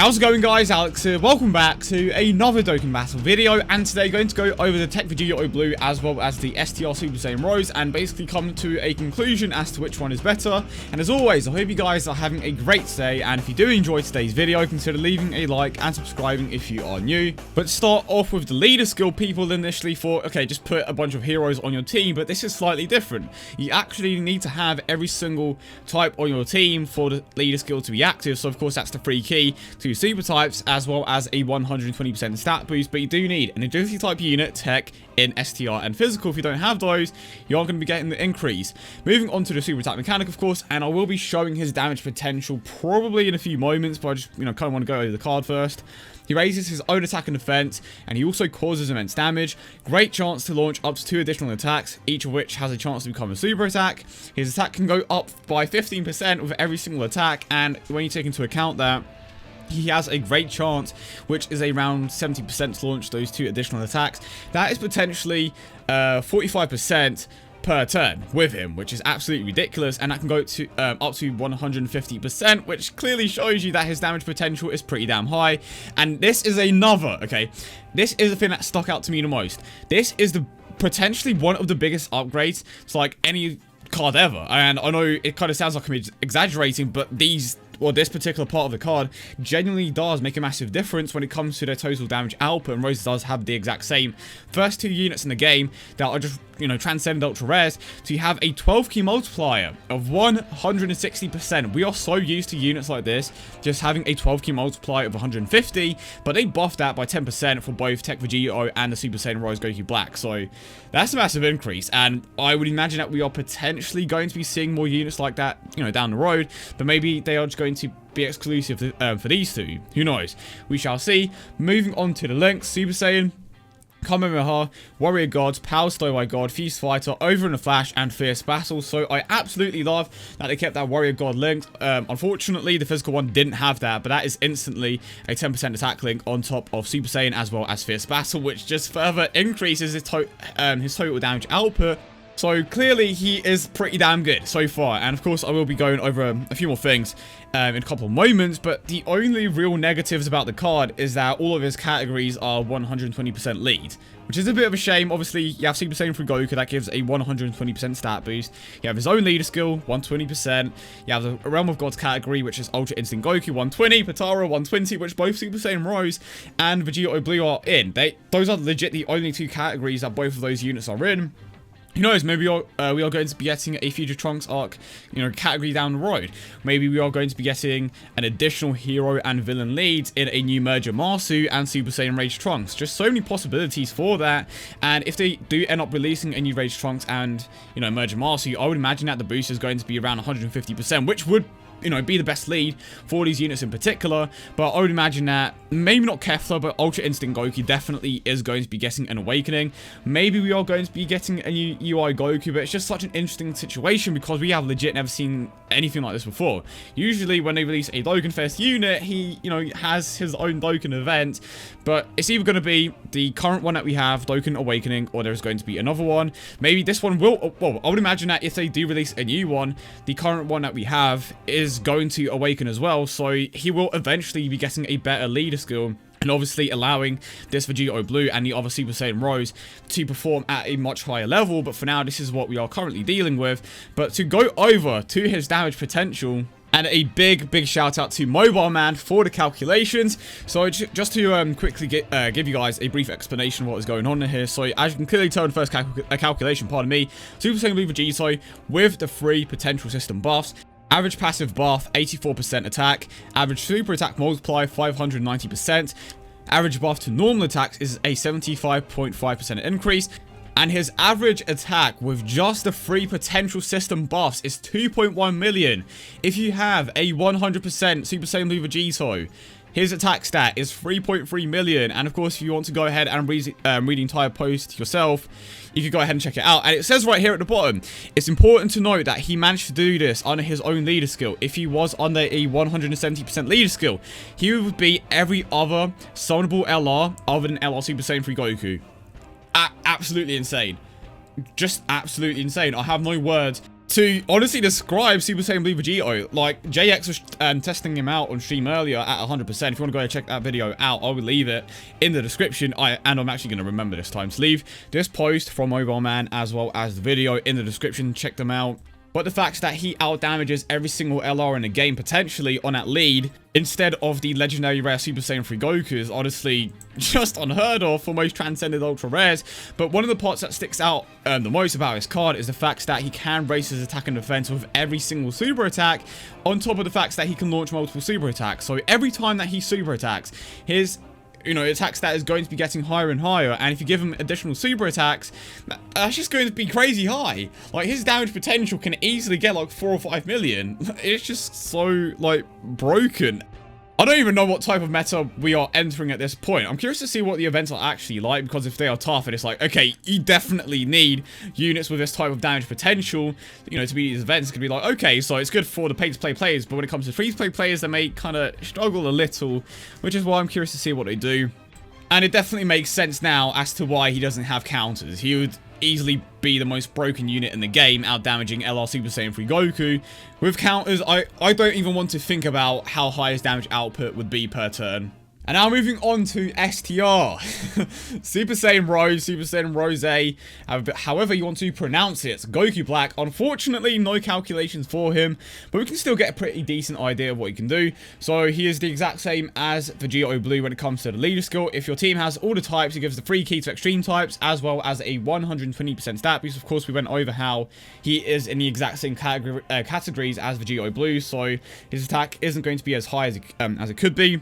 How's it going, guys? Alex here. Welcome back to another Dokkan Battle video, and today going to go over the TEQ VEGITO Blue as well as the STR Super Saiyan Rose and basically come to a conclusion as to which one is better. And as always, I hope you guys are having a great day, and if you do enjoy today's video, consider leaving a like and subscribing if you are new. But start off with the leader skill. People initially thought, okay, just put a bunch of heroes on your team, but this is slightly different. You actually need to have every single type on your team for the leader skill to be active. So of course that's the free key to super types as well as a 120% stat boost, but you do need an agility type unit, tech, in STR and physical. If you don't have those, you are going to be getting the increase. Moving on to the super attack mechanic, of course, and I will be showing his damage potential probably in a few moments, but I just kind of want to go over the card first. He raises his own attack and defense, and he also causes immense damage. Great chance to launch up to 2 additional attacks, each of which has a chance to become a super attack. His attack can go up by 15% with every single attack, and when you take into account that he has a great chance, which is around 70% to launch those 2 additional attacks, that is potentially 45% per turn with him, which is absolutely ridiculous, and that can go to up to 150%, which clearly shows you that his damage potential is pretty damn high. And this is another, okay, this is the thing that stuck out to me the most. This is the potentially one of the biggest upgrades to like any card ever, and I know it kind of sounds like I'm exaggerating, but this particular part of the card genuinely does make a massive difference when it comes to their total damage output, and Rose does have the exact same. First 2 units in the game that are just, transcend ultra rares, so you have a 12 key multiplier of 160%. We are so used to units like this just having a 12 key multiplier of 150, but they buffed that by 10% for both TEQ VEGITO and the Super Saiyan Rose Goku Black, so that's a massive increase, and I would imagine that we are potentially going to be seeing more units like that, down the road, but maybe they are just going to be exclusive for these 2. Who knows? We shall see. Moving on to the links, Super Saiyan, Kamehameha, Warrior God, Power Stowaway God, Feast Fighter, Over in a Flash, and Fierce Battle. So I absolutely love that they kept that Warrior God linked. Unfortunately, the physical one didn't have that, but that is instantly a 10% attack link on top of Super Saiyan as well as Fierce Battle, which just further increases his total damage output. So clearly he is pretty damn good so far, and of course I will be going over a few more things in a couple of moments, but the only real negatives about the card is that all of his categories are 120% lead, which is a bit of a shame. Obviously you have Super Saiyan through Goku, that gives a 120% stat boost. You have his own leader skill, 120%. You have the Realm of Gods category, which is Ultra Instinct Goku, 120, Potara, 120, which both Super Saiyan Rose and VEGITO Blue are in. Those are legit the only 2 categories that both of those units are in. Who knows, maybe we are going to be getting a Future Trunks arc, category down the road. Maybe we are going to be getting an additional hero and villain lead in a new Merger Masu and Super Saiyan Rage Trunks. Just so many possibilities for that. And if they do end up releasing a new Rage Trunks and, Merger Masu, I would imagine that the boost is going to be around 150%, which would be the best lead for these units in particular. But I would imagine that maybe not Kefla, but Ultra Instinct Goku definitely is going to be getting an awakening. Maybe we are going to be getting a new UI Goku, but it's just such an interesting situation because we have legit never seen anything like this before. Usually when they release a Dokkan Fest unit, he, has his own Dokkan event, but it's either going to be the current one that we have, Dokkan Awakening, or there's going to be another one. Maybe this one will, well, I would imagine that if they do release a new one, the current one that we have is going to awaken as well, so he will eventually be getting a better leader skill, and obviously allowing this VEGITO Blue and the other Super Saiyan Rose to perform at a much higher level. But for now, this is what we are currently dealing with. But to go over to his damage potential, and a big shout out to Mobile Man for the calculations. So just to quickly give you guys a brief explanation of what is going on here. So as you can clearly tell in the first calculation, pardon me, Super Saiyan Blue VEGITO with the 3 potential system buffs. Average passive buff, 84% attack. Average super attack multiply, 590%. Average buff to normal attacks is a 75.5% increase. And his average attack with just the 3 potential system buffs is 2.1 million. If you have a 100% Super Saiyan Blue VEGITO, his attack stat is 3.3 million. And of course, if you want to go ahead and read the entire post yourself, you can go ahead and check it out. And it says right here at the bottom, it's important to note that he managed to do this under his own leader skill. If he was under a 170% leader skill, he would beat every other summonable LR other than LR Super Saiyan 3 Goku. Absolutely insane. Just absolutely insane. I have no words to honestly describe Super Saiyan Blue Vegito. Like, JX was testing him out on stream earlier at 100%. If you want to go and check that video out, I will leave it in the description. And I'm actually going to remember this time to leave this post from Mobile Man as well as the video in the description. Check them out. But the fact that he outdamages every single LR in the game potentially on that lead instead of the legendary rare Super Saiyan 3 Goku is honestly just unheard of for most transcended ultra rares. But one of the parts that sticks out the most about his card is the fact that he can raise his attack and defense with every single super attack, on top of the fact that he can launch multiple super attacks. So every time that he super attacks, his attack stat is going to be getting higher and higher, and if you give him additional super attacks, that's just going to be crazy high. Like, his damage potential can easily get like 4 or 5 million. It's just so, like, broken. I don't even know what type of meta we are entering at this point. I'm curious to see what the events are actually like, because if they are tough, and it's like, okay, you definitely need units with this type of damage potential, to be these events. Could be like, okay, so it's good for the pay-to-play players, but when it comes to free-to-play players, they may kind of struggle a little, which is why I'm curious to see what they do. And it definitely makes sense now as to why he doesn't have counters. He would easily be the most broken unit in the game, out-damaging LR Super Saiyan 3 Goku. With counters, I don't even want to think about how high his damage output would be per turn. And now moving on to STR. Super Saiyan Rose, Super Saiyan Rose, however you want to pronounce it. Goku Black. Unfortunately, no calculations for him, but we can still get a pretty decent idea of what he can do. So he is the exact same as Vegito Blue when it comes to the leader skill. If your team has all the types, he gives the free key to extreme types, as well as a 120% stat boost. Of course, we went over how he is in the exact same categories as Vegito Blue, so his attack isn't going to be as high as it could be.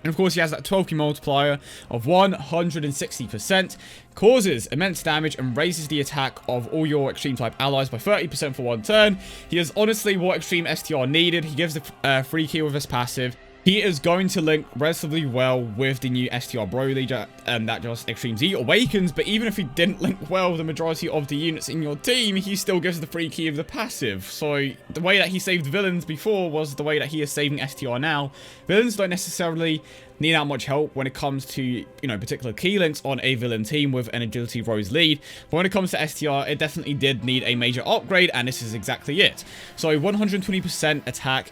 And of course, he has that 12 key multiplier of 160%, causes immense damage, and raises the attack of all your extreme type allies by 30% for 1 turn. He is honestly what extreme STR needed. He gives the free key with his passive. He is going to link relatively well with the new STR Broly that just Extreme Z awakens, but even if he didn't link well with the majority of the units in your team, he still gives the free key of the passive. So the way that he saved villains before was the way that he is saving STR now. Villains don't necessarily need that much help when it comes to, particular key links on a villain team with an Agility Rose lead. But when it comes to STR, it definitely did need a major upgrade, and this is exactly it. So 120% attack,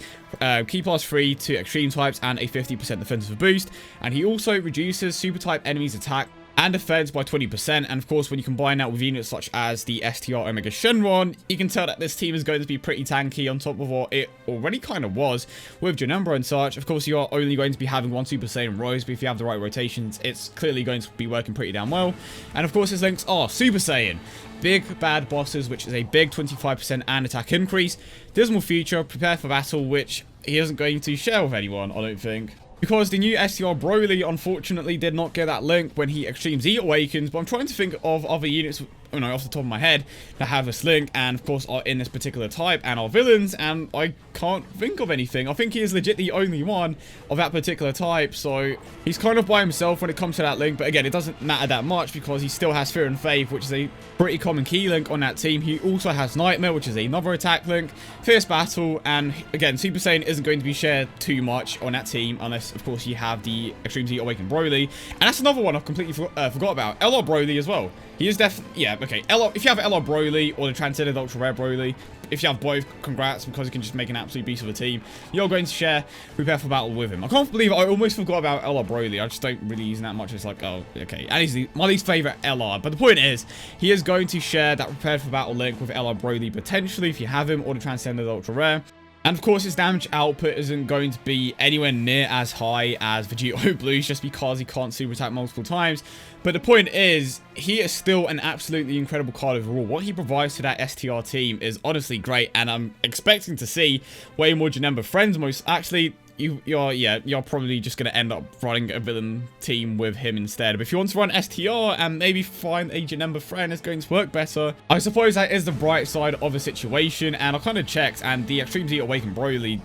key plus 3 to extreme types, and a 50% defensive boost. And he also reduces super type enemies attack and defense by 20%, and of course when you combine that with units such as the STR Omega Shenron, you can tell that this team is going to be pretty tanky on top of what it already kind of was with Janemba and such. Of course, you are only going to be having one Super Saiyan Rose, but if you have the right rotations, it's clearly going to be working pretty damn well. And of course, his links are Super Saiyan, Big Bad Bosses, which is a big 25% and attack increase, Dismal Future, Prepare for Battle, which he isn't going to share with anyone, I don't think, because the new STR Broly unfortunately did not get that link when he Extreme Z awakens. But I'm trying to think of other units, off the top of my head, that have this link and of course are in this particular type and are villains, and I can't think of anything. I think he is legit the only one of that particular type, so he's kind of by himself when it comes to that link. But again, it doesn't matter that much because he still has Fear and Faith, which is a pretty common key link on that team. He also has Nightmare, which is another attack link, Fierce Battle, and again, Super Saiyan isn't going to be shared too much on that team unless of course you have the Extreme Z Awakened Broly. And that's another one I completely forgot about, LR Broly as well. He is definitely, yeah, okay, if you have LR Broly or the Transcended Ultra Rare Broly, if you have both, congrats, because you can just make an absolute beast of a team. You're going to share Prepare for Battle with him. I can't believe I almost forgot about LR Broly. I just don't really use him that much. It's like, oh, okay. And he's my least favorite LR. But the point is, he is going to share that Prepare for Battle link with LR Broly, potentially, if you have him, or the Transcended Ultra Rare. And of course, his damage output isn't going to be anywhere near as high as Vegito Blue's, just because he can't super attack multiple times. But the point is, he is still an absolutely incredible card overall. What he provides to that STR team is honestly great, and I'm expecting to see way more Janemba friends. Actually, you're probably just going to end up running a villain team with him instead. But if you want to run STR and maybe find a Janemba friend, it's going to work better. I suppose that is the bright side of the situation, and I kind of checked, and the Extreme Z Awakened Broly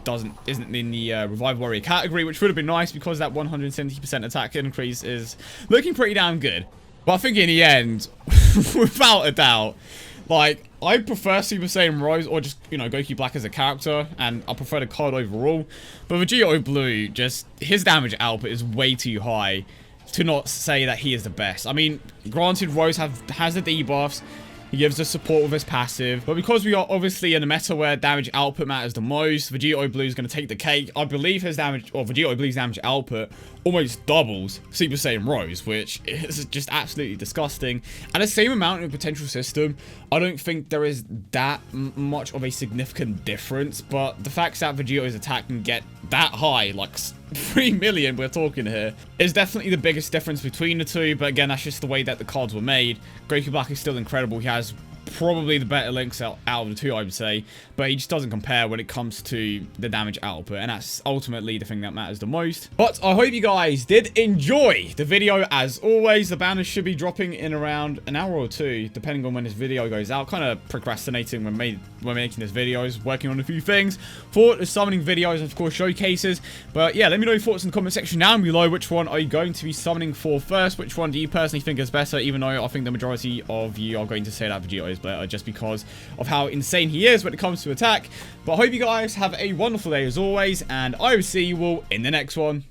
isn't in the Revive Warrior category, which would have been nice because that 170% attack increase is looking pretty damn good. But I think in the end, without a doubt, like, I prefer Super Saiyan Rose or just, Goku Black as a character, and I prefer the card overall. But Vegito Blue, just, his damage output is way too high to not say that he is the best. I mean, granted, Rose has the debuffs. He gives us support with his passive. But because we are obviously in a meta where damage output matters the most, Vegito Blue is going to take the cake. I believe his damage, or Vegito Blue's damage output, almost doubles Super Saiyan Rose, which is just absolutely disgusting. At the same amount of potential system, I don't think there is that much of a significant difference, but the fact that Vegito's attack can get that high, like 3 million we're talking here, is definitely the biggest difference between the two. But again, that's just the way that the cards were made. Goku Black is still incredible. He has probably the better links out of the two, I would say, but he just doesn't compare when it comes to the damage output, and that's ultimately the thing that matters the most. But I hope you guys did enjoy the video. As always, the banner should be dropping in around an hour or two, depending on when this video goes out. Kind of procrastinating when making this video, working on a few things for the summoning videos and of course showcases. But yeah, let me know your thoughts in the comment section down below. Which one are you going to be summoning for first? Which one do you personally think is better? Even though I think the majority of you are going to say that Vegito is better, just because of how insane he is when it comes to attack. But I hope you guys have a wonderful day as always, and I will see you all in the next one.